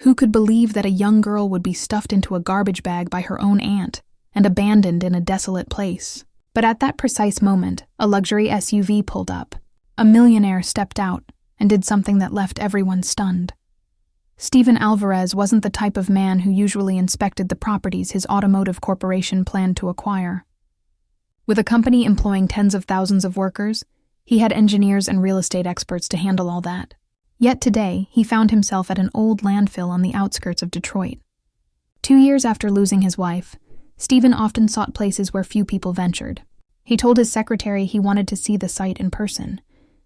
Who could believe that a young girl would be stuffed into a garbage bag by her own aunt and abandoned in a desolate place? But at that precise moment, a luxury SUV pulled up. A millionaire stepped out and did something that left everyone stunned. Steven Alvarez wasn't the type of man who usually inspected the properties his automotive corporation planned to acquire. With a company employing tens of thousands of workers, he had engineers and real estate experts to handle all that. Yet today, he found himself at an old landfill on the outskirts of Detroit. 2 years after losing his wife, Steven often sought places where few people ventured. He told his secretary he wanted to see the site in person,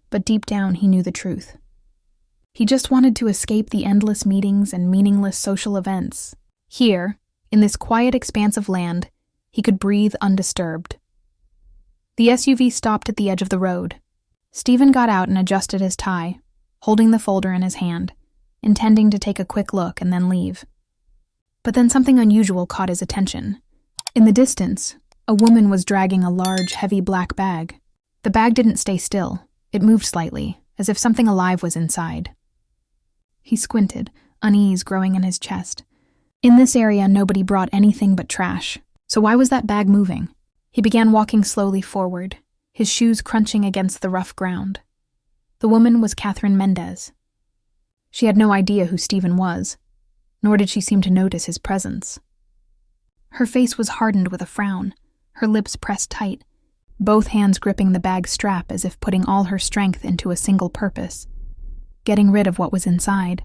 but deep down he knew the truth. He just wanted to escape the endless meetings and meaningless social events. Here, in this quiet expanse of land, he could breathe undisturbed. The SUV stopped at the edge of the road. Steven got out and adjusted his tie, holding the folder in his hand, intending to take a quick look and then leave. But then something unusual caught his attention. In the distance, a woman was dragging a large, heavy black bag. The bag didn't stay still. It moved slightly, as if something alive was inside. He squinted, unease growing in his chest. In this area, nobody brought anything but trash, so why was that bag moving? He began walking slowly forward, his shoes crunching against the rough ground. The woman was Catherine Mendez. She had no idea who Steven was, nor did she seem to notice his presence. Her face was hardened with a frown, her lips pressed tight, both hands gripping the bag strap as if putting all her strength into a single purpose, getting rid of what was inside.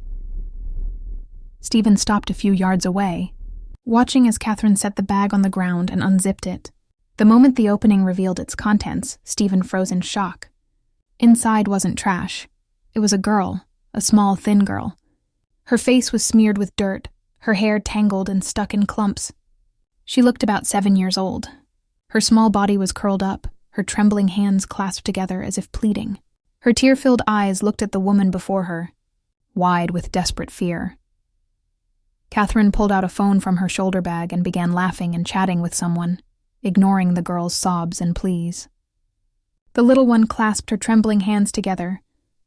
Steven stopped a few yards away, watching as Catherine set the bag on the ground and unzipped it. The moment the opening revealed its contents, Steven froze in shock. Inside wasn't trash. It was a girl, a small, thin girl. Her face was smeared with dirt, her hair tangled and stuck in clumps. She looked about 7 years old. Her small body was curled up, her trembling hands clasped together as if pleading. Her tear-filled eyes looked at the woman before her, wide with desperate fear. Catherine pulled out a phone from her shoulder bag and began laughing and chatting with someone, ignoring the girl's sobs and pleas. The little one clasped her trembling hands together,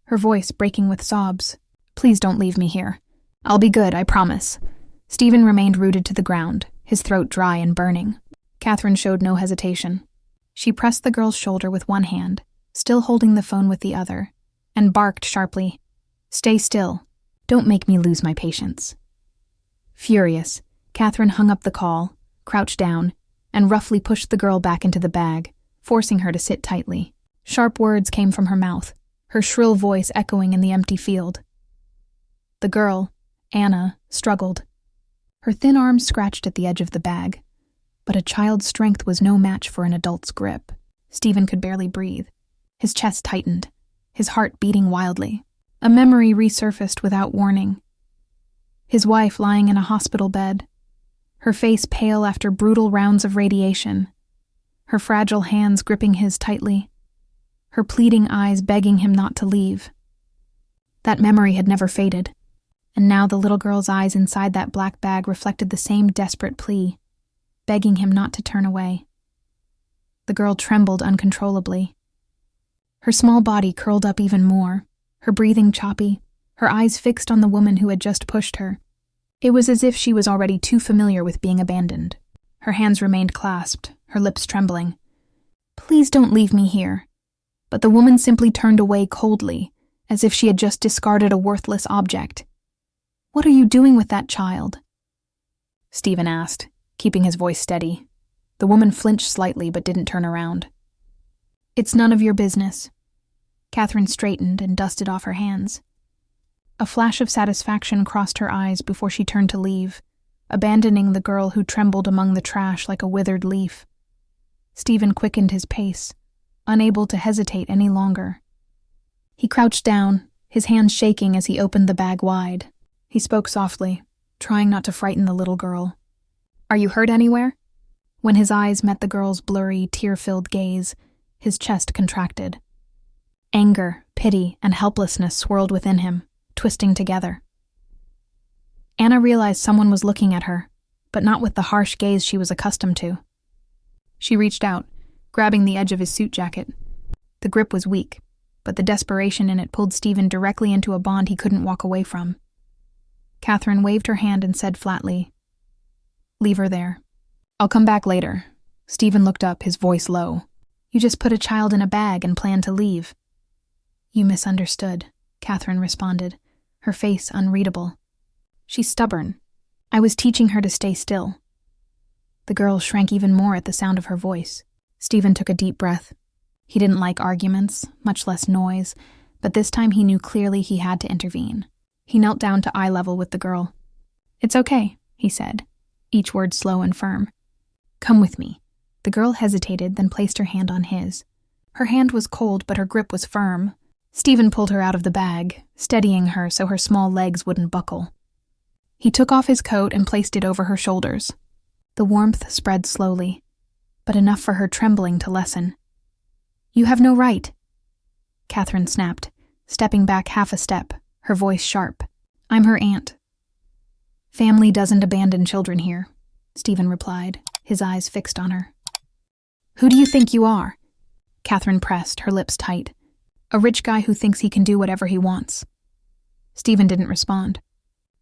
her voice breaking with sobs. "Please don't leave me here. I'll be good, I promise." Steven remained rooted to the ground, his throat dry and burning. Catherine showed no hesitation. She pressed the girl's shoulder with one hand, still holding the phone with the other, and barked sharply, "Stay still. Don't make me lose my patience." Furious, Catherine hung up the call, crouched down, and roughly pushed the girl back into the bag, forcing her to sit tightly. Sharp words came from her mouth, her shrill voice echoing in the empty field. The girl, Anna, struggled. Her thin arms scratched at the edge of the bag, but a child's strength was no match for an adult's grip. Steven could barely breathe. His chest tightened, his heart beating wildly. A memory resurfaced without warning. His wife lying in a hospital bed, her face pale after brutal rounds of radiation, her fragile hands gripping his tightly, her pleading eyes begging him not to leave. That memory had never faded, and now the little girl's eyes inside that black bag reflected the same desperate plea, begging him not to turn away. The girl trembled uncontrollably. Her small body curled up even more, her breathing choppy, her eyes fixed on the woman who had just pushed her. It was as if she was already too familiar with being abandoned. Her hands remained clasped, her lips trembling. "Please don't leave me here." But the woman simply turned away coldly, as if she had just discarded a worthless object. "What are you doing with that child?" Steven asked, keeping his voice steady. The woman flinched slightly but didn't turn around. "It's none of your business." Catherine straightened and dusted off her hands. A flash of satisfaction crossed her eyes before she turned to leave, abandoning the girl who trembled among the trash like a withered leaf. Steven quickened his pace, unable to hesitate any longer. He crouched down, his hands shaking as he opened the bag wide. He spoke softly, trying not to frighten the little girl. "Are you hurt anywhere?" When his eyes met the girl's blurry, tear-filled gaze, his chest contracted. Anger, pity, and helplessness swirled within him, twisting together. Anna realized someone was looking at her, but not with the harsh gaze she was accustomed to. She reached out, grabbing the edge of his suit jacket. The grip was weak, but the desperation in it pulled Steven directly into a bond he couldn't walk away from. Catherine waved her hand and said flatly, "Leave her there. I'll come back later." Steven looked up, his voice low. "You just put a child in a bag and planned to leave." "You misunderstood," Catherine responded, her face unreadable. "She's stubborn. I was teaching her to stay still." The girl shrank even more at the sound of her voice. Steven took a deep breath. He didn't like arguments, much less noise, but this time he knew clearly he had to intervene. He knelt down to eye level with the girl. "It's okay," he said, each word slow and firm. "Come with me." The girl hesitated, then placed her hand on his. Her hand was cold, but her grip was firm. Steven pulled her out of the bag, steadying her so her small legs wouldn't buckle. He took off his coat and placed it over her shoulders. The warmth spread slowly, but enough for her trembling to lessen. "You have no right," Catherine snapped, stepping back half a step, her voice sharp. "I'm her aunt." "Family doesn't abandon children here," Steven replied, his eyes fixed on her. "Who do you think you are?" Catherine pressed, her lips tight. "A rich guy who thinks he can do whatever he wants." Steven didn't respond.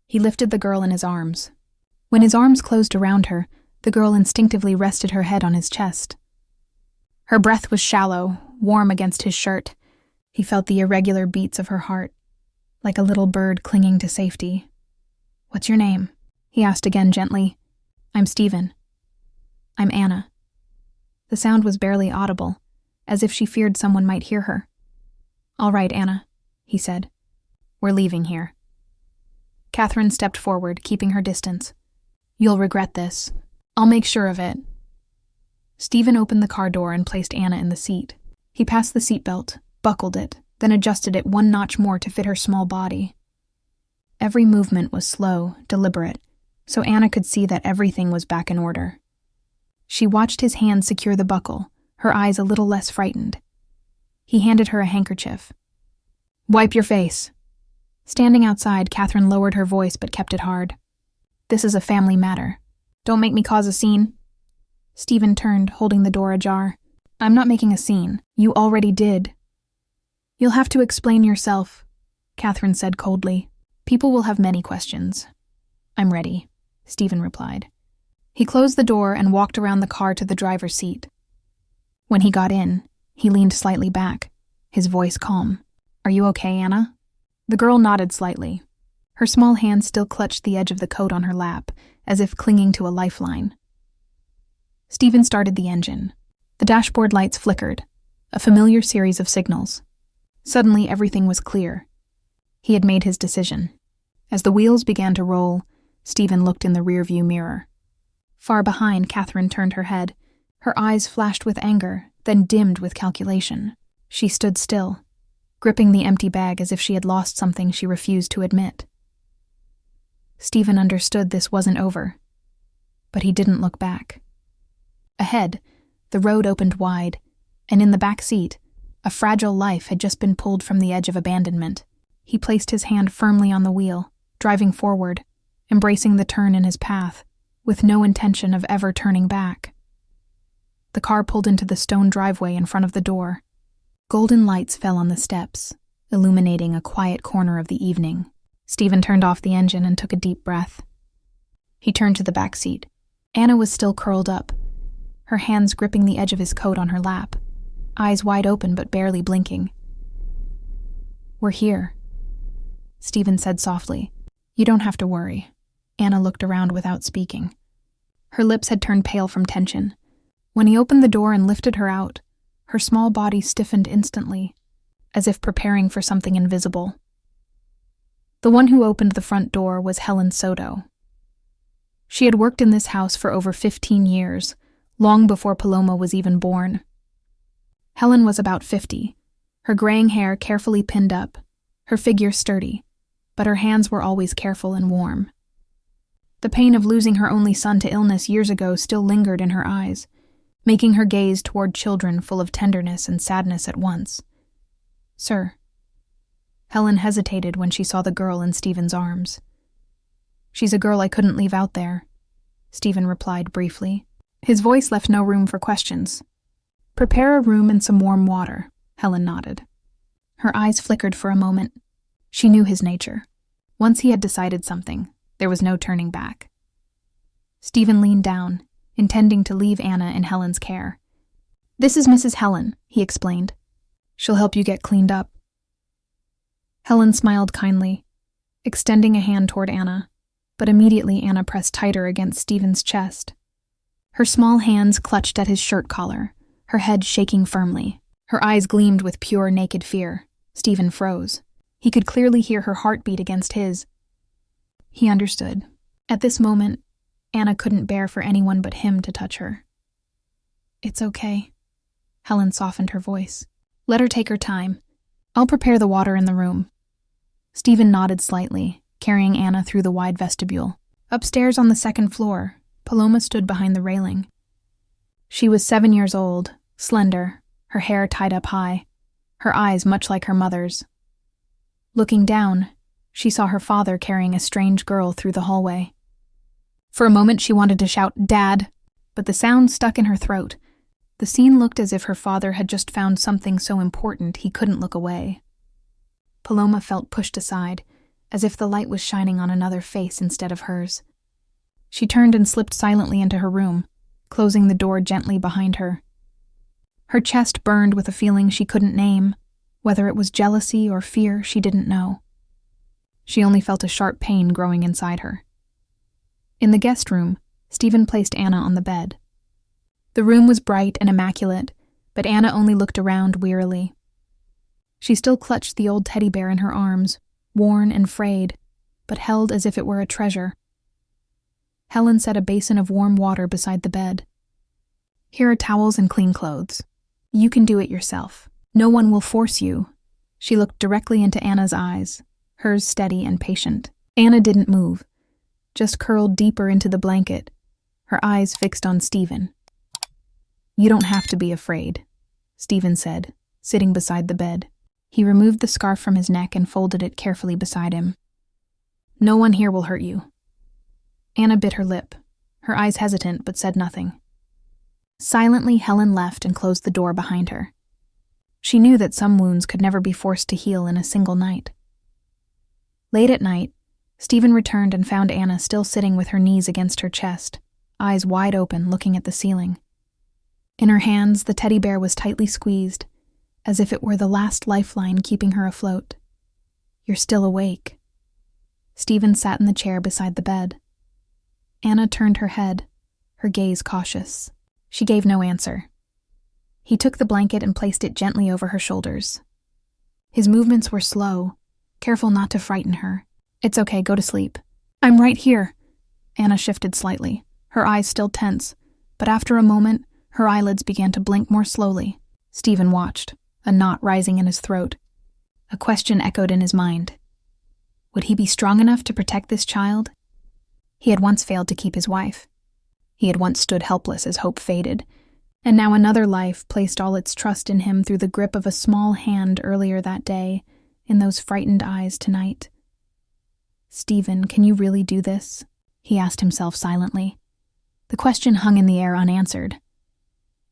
He lifted the girl in his arms. When his arms closed around her, the girl instinctively rested her head on his chest. Her breath was shallow, warm against his shirt. He felt the irregular beats of her heart, like a little bird clinging to safety. "What's your name?" he asked again gently. "I'm Steven." "I'm Anna." The sound was barely audible, as if she feared someone might hear her. "All right, Anna," he said. "We're leaving here." Catherine stepped forward, keeping her distance. "You'll regret this. I'll make sure of it." Steven opened the car door and placed Anna in the seat. He passed the seatbelt, buckled it, then adjusted it one notch more to fit her small body. Every movement was slow, deliberate, so Anna could see that everything was back in order. She watched his hand secure the buckle, her eyes a little less frightened. He handed her a handkerchief. "Wipe your face." Standing outside, Catherine lowered her voice but kept it hard. "This is a family matter. Don't make me cause a scene." Steven turned, holding the door ajar. "I'm not making a scene. You already did." "You'll have to explain yourself," Catherine said coldly. "People will have many questions." "I'm ready," Steven replied. He closed the door and walked around the car to the driver's seat. When he got in, he leaned slightly back, his voice calm. "Are you okay, Anna?" The girl nodded slightly. Her small hand still clutched the edge of the coat on her lap, as if clinging to a lifeline. Steven started the engine. The dashboard lights flickered, a familiar series of signals. Suddenly, everything was clear. He had made his decision. As the wheels began to roll, Steven looked in the rearview mirror. Far behind, Catherine turned her head. Her eyes flashed with anger, then dimmed with calculation. She stood still, gripping the empty bag as if she had lost something she refused to admit. Steven understood this wasn't over, but he didn't look back. Ahead, the road opened wide, and in the back seat, a fragile life had just been pulled from the edge of abandonment. He placed his hand firmly on the wheel, driving forward, embracing the turn in his path, with no intention of ever turning back. The car pulled into the stone driveway in front of the door. Golden lights fell on the steps, illuminating a quiet corner of the evening. Steven turned off the engine and took a deep breath. He turned to the back seat. Anna was still curled up, her hands gripping the edge of his coat on her lap, eyes wide open but barely blinking. "We're here," Steven said softly. "You don't have to worry." Anna looked around without speaking. Her lips had turned pale from tension. When he opened the door and lifted her out, her small body stiffened instantly, as if preparing for something invisible. The one who opened the front door was Helen Soto. She had worked in this house for over 15 years, long before Paloma was even born. Helen was about 50, her graying hair carefully pinned up, her figure sturdy, but her hands were always careful and warm. The pain of losing her only son to illness years ago still lingered in her eyes, making her gaze toward children full of tenderness and sadness at once. "Sir." Helen hesitated when she saw the girl in Steven's arms. "She's a girl I couldn't leave out there," Steven replied briefly. His voice left no room for questions. "Prepare a room and some warm water," Helen nodded. Her eyes flickered for a moment. She knew his nature. Once he had decided something, there was no turning back. Steven leaned down, intending to leave Anna in Helen's care. "This is Mrs. Helen," he explained. "She'll help you get cleaned up." Helen smiled kindly, extending a hand toward Anna, but immediately Anna pressed tighter against Steven's chest. Her small hands clutched at his shirt collar, her head shaking firmly. Her eyes gleamed with pure, naked fear. Steven froze. He could clearly hear her heartbeat against his. He understood. At this moment, Anna couldn't bear for anyone but him to touch her. "It's okay." Helen softened her voice. "Let her take her time. I'll prepare the water in the room." Steven nodded slightly, carrying Anna through the wide vestibule. Upstairs on the second floor, Paloma stood behind the railing. She was 7 years old, slender, her hair tied up high, her eyes much like her mother's. Looking down, she saw her father carrying a strange girl through the hallway. For a moment she wanted to shout, "Dad," but the sound stuck in her throat. The scene looked as if her father had just found something so important he couldn't look away. Paloma felt pushed aside, as if the light was shining on another face instead of hers. She turned and slipped silently into her room, closing the door gently behind her. Her chest burned with a feeling she couldn't name. Whether it was jealousy or fear, she didn't know. She only felt a sharp pain growing inside her. In the guest room, Steven placed Anna on the bed. The room was bright and immaculate, but Anna only looked around wearily. She still clutched the old teddy bear in her arms, worn and frayed, but held as if it were a treasure. Helen set a basin of warm water beside the bed. "Here are towels and clean clothes. You can do it yourself. No one will force you." She looked directly into Anna's eyes, hers steady and patient. Anna didn't move, just curled deeper into the blanket, her eyes fixed on Steven. "You don't have to be afraid," Steven said, sitting beside the bed. He removed the scarf from his neck and folded it carefully beside him. "No one here will hurt you." Anna bit her lip, her eyes hesitant but said nothing. Silently, Helen left and closed the door behind her. She knew that some wounds could never be forced to heal in a single night. Late at night, Steven returned and found Anna still sitting with her knees against her chest, eyes wide open looking at the ceiling. In her hands, the teddy bear was tightly squeezed, as if it were the last lifeline keeping her afloat. "You're still awake." Steven sat in the chair beside the bed. Anna turned her head, her gaze cautious. She gave no answer. He took the blanket and placed it gently over her shoulders. His movements were slow, careful not to frighten her. "It's okay, go to sleep." "I'm right here." Anna shifted slightly, her eyes still tense, but after a moment, her eyelids began to blink more slowly. Steven watched, a knot rising in his throat. A question echoed in his mind. Would he be strong enough to protect this child? He had once failed to keep his wife. He had once stood helpless as hope faded, and now another life placed all its trust in him through the grip of a small hand earlier that day, in those frightened eyes tonight. "Steven, can you really do this?" he asked himself silently. The question hung in the air unanswered.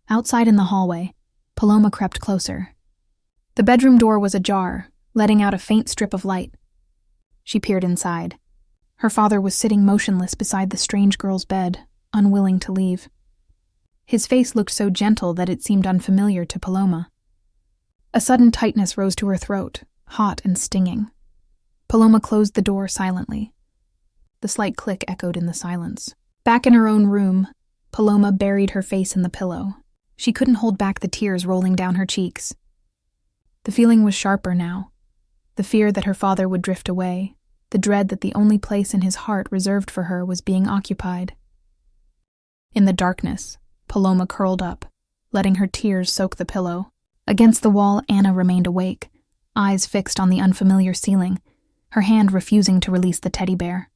Outside in the hallway, Paloma crept closer. The bedroom door was ajar, letting out a faint strip of light. She peered inside. Her father was sitting motionless beside the strange girl's bed, unwilling to leave. His face looked so gentle that it seemed unfamiliar to Paloma. A sudden tightness rose to her throat, hot and stinging. Paloma closed the door silently. The slight click echoed in the silence. Back in her own room, Paloma buried her face in the pillow. She couldn't hold back the tears rolling down her cheeks. The feeling was sharper now. The fear that her father would drift away, the dread that the only place in his heart reserved for her was being occupied. In the darkness, Paloma curled up, letting her tears soak the pillow. Against the wall, Anna remained awake, eyes fixed on the unfamiliar ceiling, her hand refusing to release the teddy bear.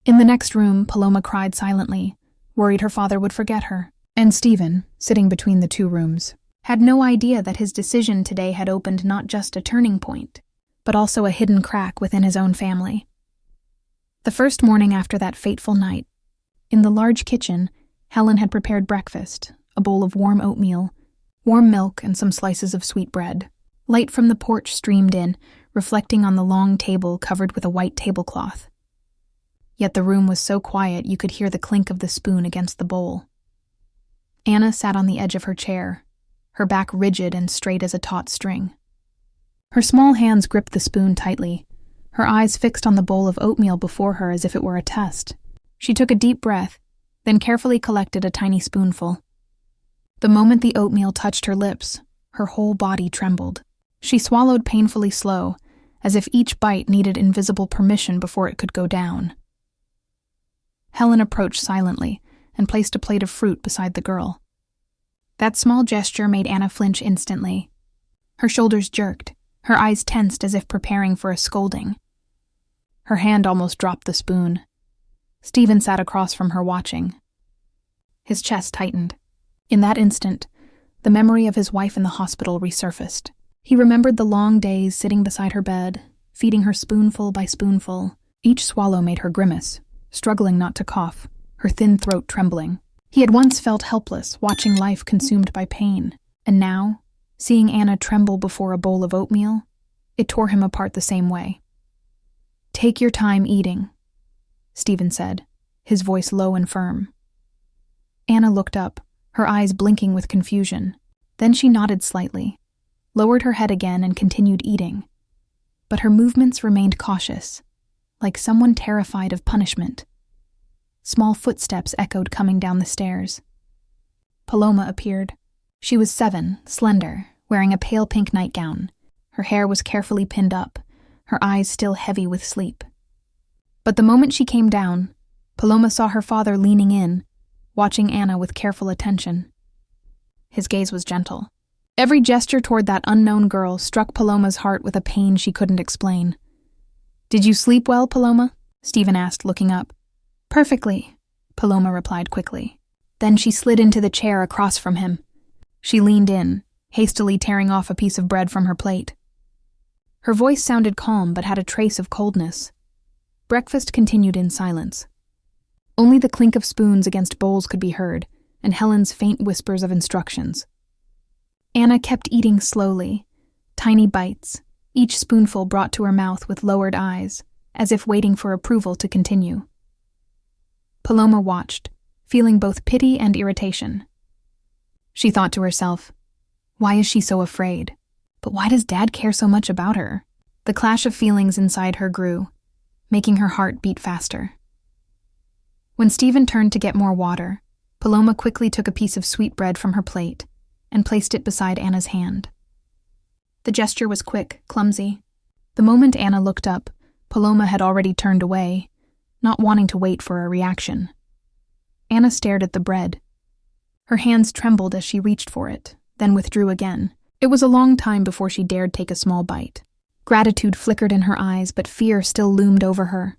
In the next room, Paloma cried silently, worried her father would forget her. And Steven, sitting between the two rooms, had no idea that his decision today had opened not just a turning point, but also a hidden crack within his own family. The first morning after that fateful night, in the large kitchen, Helen had prepared breakfast, a bowl of warm oatmeal, warm milk, and some slices of sweet bread. Light from the porch streamed in, reflecting on the long table covered with a white tablecloth. Yet the room was so quiet you could hear the clink of the spoon against the bowl. Anna sat on the edge of her chair, her back rigid and straight as a taut string. Her small hands gripped the spoon tightly, her eyes fixed on the bowl of oatmeal before her as if it were a test. She took a deep breath, then carefully collected a tiny spoonful. The moment the oatmeal touched her lips, her whole body trembled. She swallowed painfully slow, as if each bite needed invisible permission before it could go down. Helen approached silently and placed a plate of fruit beside the girl. That small gesture made Anna flinch instantly. Her shoulders jerked, her eyes tensed as if preparing for a scolding. Her hand almost dropped the spoon. Steven sat across from her watching. His chest tightened. In that instant, the memory of his wife in the hospital resurfaced. He remembered the long days sitting beside her bed, feeding her spoonful by spoonful. Each swallow made her grimace, struggling not to cough, her thin throat trembling. He had once felt helpless, watching life consumed by pain, and now, seeing Anna tremble before a bowl of oatmeal, it tore him apart the same way. "Take your time eating," Steven said, his voice low and firm. Anna looked up, her eyes blinking with confusion. Then she nodded slightly, lowered her head again and continued eating. But her movements remained cautious, like someone terrified of punishment. Small footsteps echoed coming down the stairs. Paloma appeared. She was 7, slender, wearing a pale pink nightgown. Her hair was carefully pinned up, her eyes still heavy with sleep. But the moment she came down, Paloma saw her father leaning in, watching Anna with careful attention. His gaze was gentle. Every gesture toward that unknown girl struck Paloma's heart with a pain she couldn't explain. "Did you sleep well, Paloma?" Steven asked, looking up. "Perfectly," Paloma replied quickly. Then she slid into the chair across from him. She leaned in, hastily tearing off a piece of bread from her plate. Her voice sounded calm but had a trace of coldness. Breakfast continued in silence. Only the clink of spoons against bowls could be heard, and Helen's faint whispers of instructions. Anna kept eating slowly, tiny bites, each spoonful brought to her mouth with lowered eyes, as if waiting for approval to continue. Paloma watched, feeling both pity and irritation. She thought to herself, why is she so afraid? But why does Dad care so much about her? The clash of feelings inside her grew, making her heart beat faster. When Steven turned to get more water, Paloma quickly took a piece of sweetbread from her plate and placed it beside Anna's hand. The gesture was quick, clumsy. The moment Anna looked up, Paloma had already turned away, not wanting to wait for a reaction. Anna stared at the bread. Her hands trembled as she reached for it, then withdrew again. It was a long time before she dared take a small bite. Gratitude flickered in her eyes, but fear still loomed over her.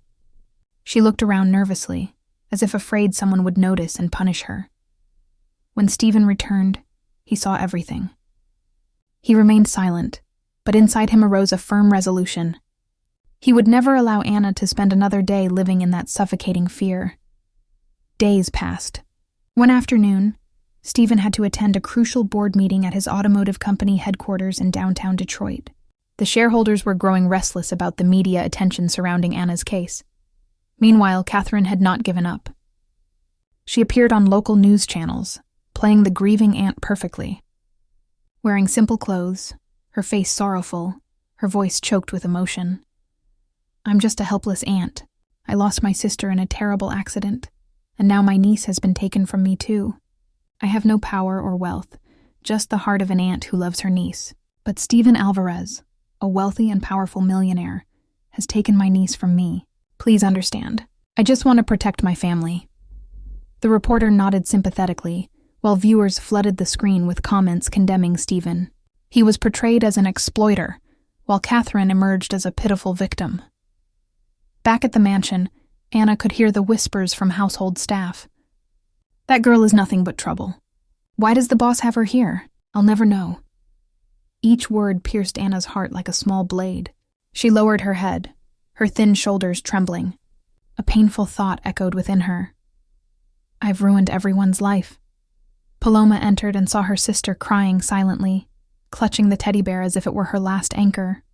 She looked around nervously, as if afraid someone would notice and punish her. When Steven returned, he saw everything. He remained silent, but inside him arose a firm resolution. He would never allow Anna to spend another day living in that suffocating fear. Days passed. One afternoon, Steven had to attend a crucial board meeting at his automotive company headquarters in downtown Detroit. The shareholders were growing restless about the media attention surrounding Anna's case. Meanwhile, Catherine had not given up. She appeared on local news channels, playing the grieving aunt perfectly. Wearing simple clothes, her face sorrowful, her voice choked with emotion. "I'm just a helpless aunt. I lost my sister in a terrible accident, and now my niece has been taken from me too. I have no power or wealth, just the heart of an aunt who loves her niece. But Steven Alvarez, a wealthy and powerful millionaire, has taken my niece from me. Please understand. I just want to protect my family." The reporter nodded sympathetically, while viewers flooded the screen with comments condemning Steven. He was portrayed as an exploiter, while Catherine emerged as a pitiful victim. Back at the mansion, Anna could hear the whispers from household staff. "That girl is nothing but trouble. Why does the boss have her here? I'll never know." Each word pierced Anna's heart like a small blade. She lowered her head, her thin shoulders trembling. A painful thought echoed within her. I've ruined everyone's life. Paloma entered and saw her sister crying silently, clutching the teddy bear as if it were her last anchor.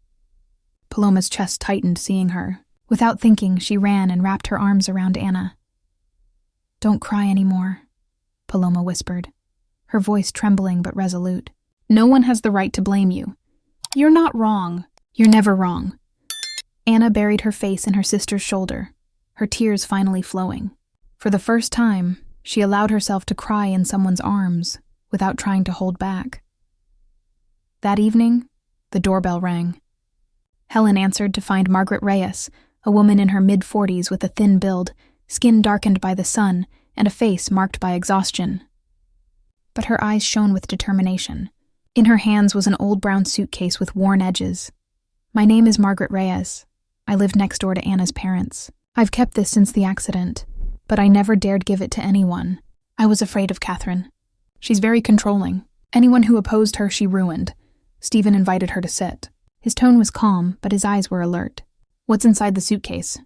Paloma's chest tightened seeing her. Without thinking, she ran and wrapped her arms around Anna. "Don't cry anymore," Paloma whispered, her voice trembling but resolute. "No one has the right to blame you. You're not wrong. You're never wrong." Anna buried her face in her sister's shoulder, her tears finally flowing. For the first time, she allowed herself to cry in someone's arms without trying to hold back. That evening, the doorbell rang. Helen answered to find Margaret Reyes, a woman in her mid-40s with a thin build, skin darkened by the sun, and a face marked by exhaustion. But her eyes shone with determination. In her hands was an old brown suitcase with worn edges. "My name is Margaret Reyes. I lived next door to Anna's parents. I've kept this since the accident, but I never dared give it to anyone. I was afraid of Catherine. She's very controlling. Anyone who opposed her, she ruined." Steven invited her to sit. His tone was calm, but his eyes were alert. "What's inside the suitcase?"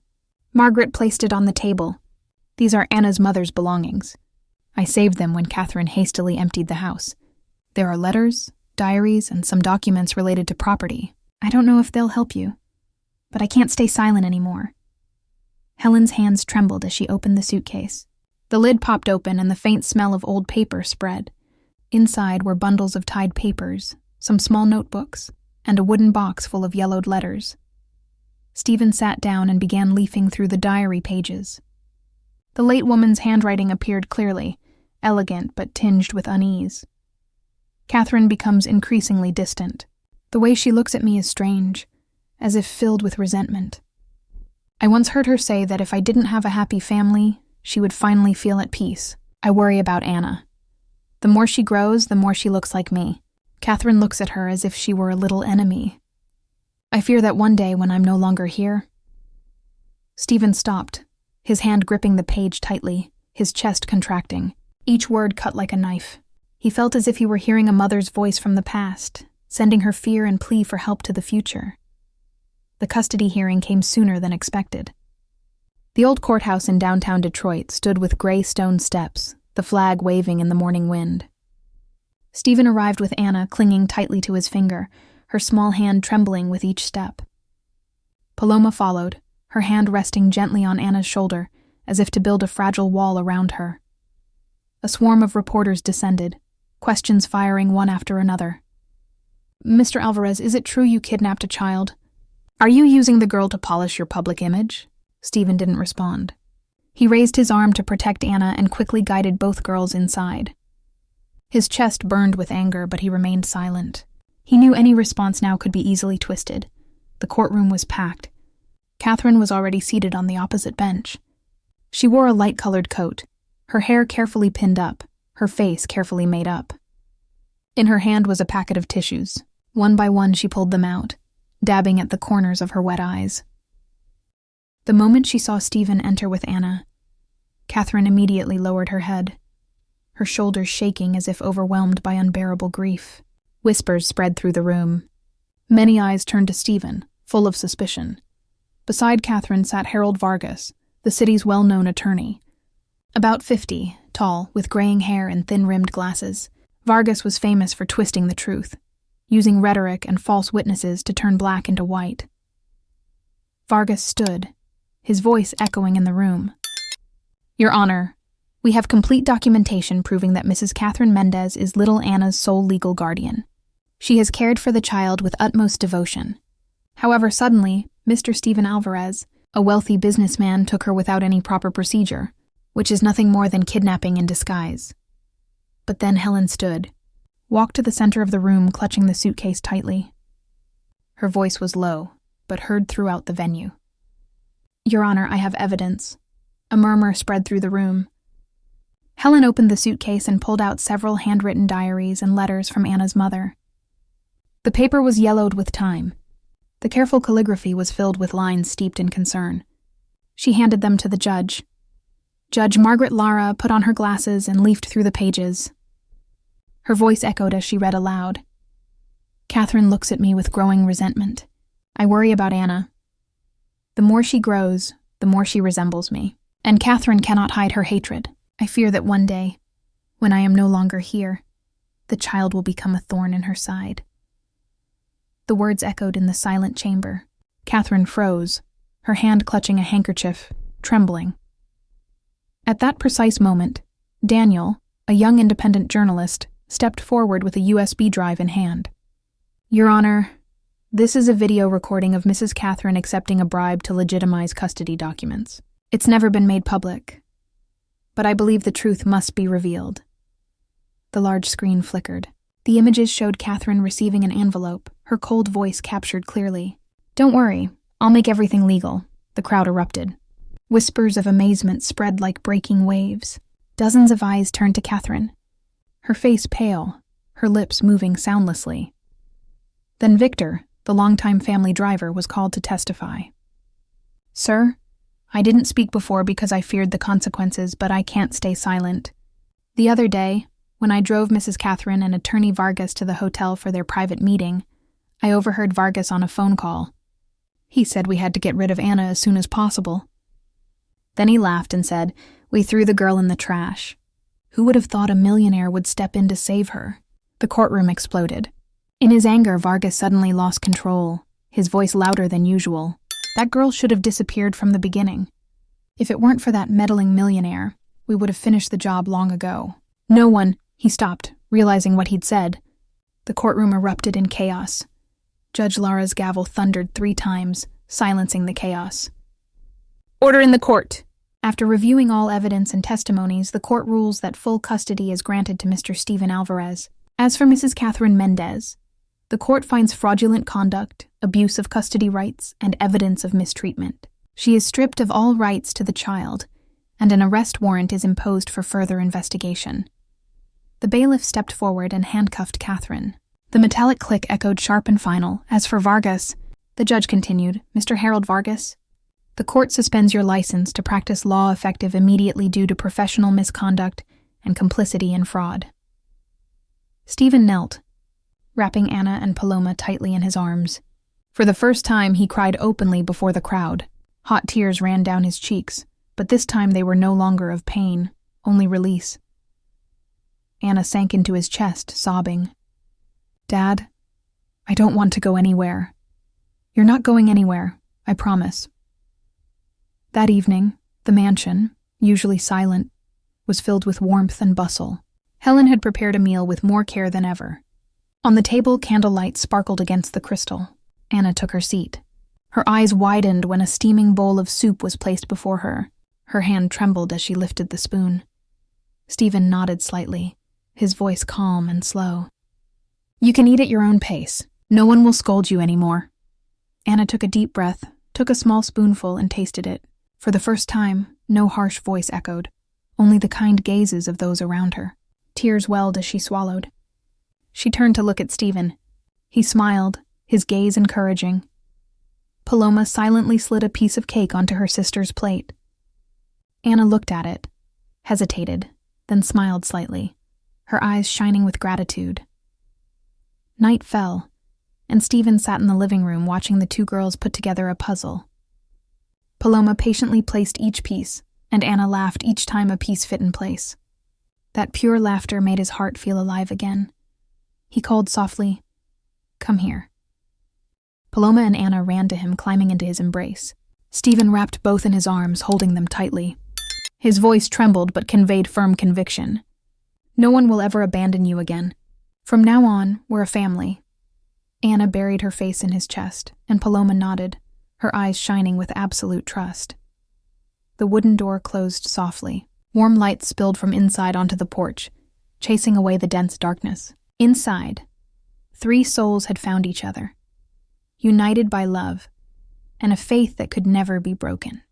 Margaret placed it on the table. "These are Anna's mother's belongings. I saved them when Catherine hastily emptied the house. There are letters, diaries, and some documents related to property. I don't know if they'll help you, but I can't stay silent anymore." Helen's hands trembled as she opened the suitcase. The lid popped open and the faint smell of old paper spread. Inside were bundles of tied papers, some small notebooks, and a wooden box full of yellowed letters. Steven sat down and began leafing through the diary pages. The late woman's handwriting appeared clearly, elegant but tinged with unease. Catherine becomes increasingly distant. The way she looks at me is strange, as if filled with resentment. I once heard her say that if I didn't have a happy family, she would finally feel at peace. I worry about Anna. The more she grows, the more she looks like me. Catherine looks at her as if she were a little enemy. I fear that one day when I'm no longer here. Steven stopped, his hand gripping the page tightly, his chest contracting. Each word cut like a knife. He felt as if he were hearing a mother's voice from the past, sending her fear and plea for help to the future. The custody hearing came sooner than expected. The old courthouse in downtown Detroit stood with gray stone steps, the flag waving in the morning wind. Steven arrived with Anna clinging tightly to his finger, her small hand trembling with each step. Paloma followed, her hand resting gently on Anna's shoulder, as if to build a fragile wall around her. A swarm of reporters descended, questions firing one after another. "Mr. Alvarez, is it true you kidnapped a child? Are you using the girl to polish your public image?" Steven didn't respond. He raised his arm to protect Anna and quickly guided both girls inside. His chest burned with anger, but he remained silent. He knew any response now could be easily twisted. The courtroom was packed. Catherine was already seated on the opposite bench. She wore a light-colored coat, her hair carefully pinned up, her face carefully made up. In her hand was a packet of tissues. One by one she pulled them out, dabbing at the corners of her wet eyes. The moment she saw Steven enter with Anna, Catherine immediately lowered her head, her shoulders shaking as if overwhelmed by unbearable grief. Whispers spread through the room. Many eyes turned to Steven, full of suspicion. Beside Catherine sat Harold Vargas, the city's well-known attorney. About 50, tall, with graying hair and thin-rimmed glasses, Vargas was famous for twisting the truth, using rhetoric and false witnesses to turn black into white. Vargas stood, his voice echoing in the room. "Your Honor, we have complete documentation proving that Mrs. Catherine Mendez is little Anna's sole legal guardian. She has cared for the child with utmost devotion. However, suddenly, Mr. Steven Alvarez, a wealthy businessman, took her without any proper procedure, which is nothing more than kidnapping in disguise." But then Helen stood, walked to the center of the room, clutching the suitcase tightly. Her voice was low, but heard throughout the venue. "Your Honor, I have evidence." A murmur spread through the room. Helen opened the suitcase and pulled out several handwritten diaries and letters from Anna's mother. The paper was yellowed with time. The careful calligraphy was filled with lines steeped in concern. She handed them to the judge. Judge Margaret Lara put on her glasses and leafed through the pages. Her voice echoed as she read aloud. "Catherine looks at me with growing resentment. I worry about Anna. The more she grows, the more she resembles me. And Catherine cannot hide her hatred. I fear that one day, when I am no longer here, the child will become a thorn in her side." The words echoed in the silent chamber. Catherine froze, her hand clutching a handkerchief, trembling. At that precise moment, Daniel, a young independent journalist, stepped forward with a USB drive in hand. "Your Honor, this is a video recording of Mrs. Catherine accepting a bribe to legitimize custody documents. It's never been made public, but I believe the truth must be revealed." The large screen flickered. The images showed Catherine receiving an envelope, her cold voice captured clearly. "Don't worry, I'll make everything legal," the crowd erupted. Whispers of amazement spread like breaking waves. Dozens of eyes turned to Catherine, her face pale, her lips moving soundlessly. Then Victor, the longtime family driver, was called to testify. "Sir, I didn't speak before because I feared the consequences, but I can't stay silent. The other day, when I drove Mrs. Catherine and Attorney Vargas to the hotel for their private meeting, I overheard Vargas on a phone call. He said we had to get rid of Anna as soon as possible. Then he laughed and said, 'We threw the girl in the trash.' Who would have thought a millionaire would step in to save her?" The courtroom exploded. In his anger, Vargas suddenly lost control, his voice louder than usual. "That girl should have disappeared from the beginning. If it weren't for that meddling millionaire, we would have finished the job long ago. No one—" He stopped, realizing what he'd said. The courtroom erupted in chaos. Judge Lara's gavel thundered 3 times, silencing the chaos. "Order in the court!" After reviewing all evidence and testimonies, the court rules that full custody is granted to Mr. Steven Alvarez. As for Mrs. Catherine Mendez, the court finds fraudulent conduct, abuse of custody rights, and evidence of mistreatment. She is stripped of all rights to the child, and an arrest warrant is imposed for further investigation. The bailiff stepped forward and handcuffed Catherine. The metallic click echoed sharp and final. As for Vargas, the judge continued, "Mr. Harold Vargas, the court suspends your license to practice law effective immediately due to professional misconduct and complicity in fraud." Steven knelt, wrapping Anna and Paloma tightly in his arms. For the first time, he cried openly before the crowd. Hot tears ran down his cheeks, but this time they were no longer of pain, only release. Anna sank into his chest, sobbing. "Dad, I don't want to go anywhere." "You're not going anywhere, I promise." That evening, the mansion, usually silent, was filled with warmth and bustle. Helen had prepared a meal with more care than ever. On the table, candlelight sparkled against the crystal. Anna took her seat. Her eyes widened when a steaming bowl of soup was placed before her. Her hand trembled as she lifted the spoon. Steven nodded slightly, his voice calm and slow. "You can eat at your own pace. No one will scold you anymore." Anna took a deep breath, took a small spoonful, and tasted it. For the first time, no harsh voice echoed, only the kind gazes of those around her. Tears welled as she swallowed. She turned to look at Steven. He smiled, his gaze encouraging. Paloma silently slid a piece of cake onto her sister's plate. Anna looked at it, hesitated, then smiled slightly, her eyes shining with gratitude. Night fell, and Steven sat in the living room watching the 2 girls put together a puzzle. Paloma patiently placed each piece, and Anna laughed each time a piece fit in place. That pure laughter made his heart feel alive again. He called softly, "Come here." Paloma and Anna ran to him, climbing into his embrace. Steven wrapped both in his arms, holding them tightly. His voice trembled but conveyed firm conviction. "No one will ever abandon you again. From now on, we're a family." Anna buried her face in his chest, and Paloma nodded, her eyes shining with absolute trust. The wooden door closed softly. Warm light spilled from inside onto the porch, chasing away the dense darkness. Inside, 3 souls had found each other, united by love and a faith that could never be broken.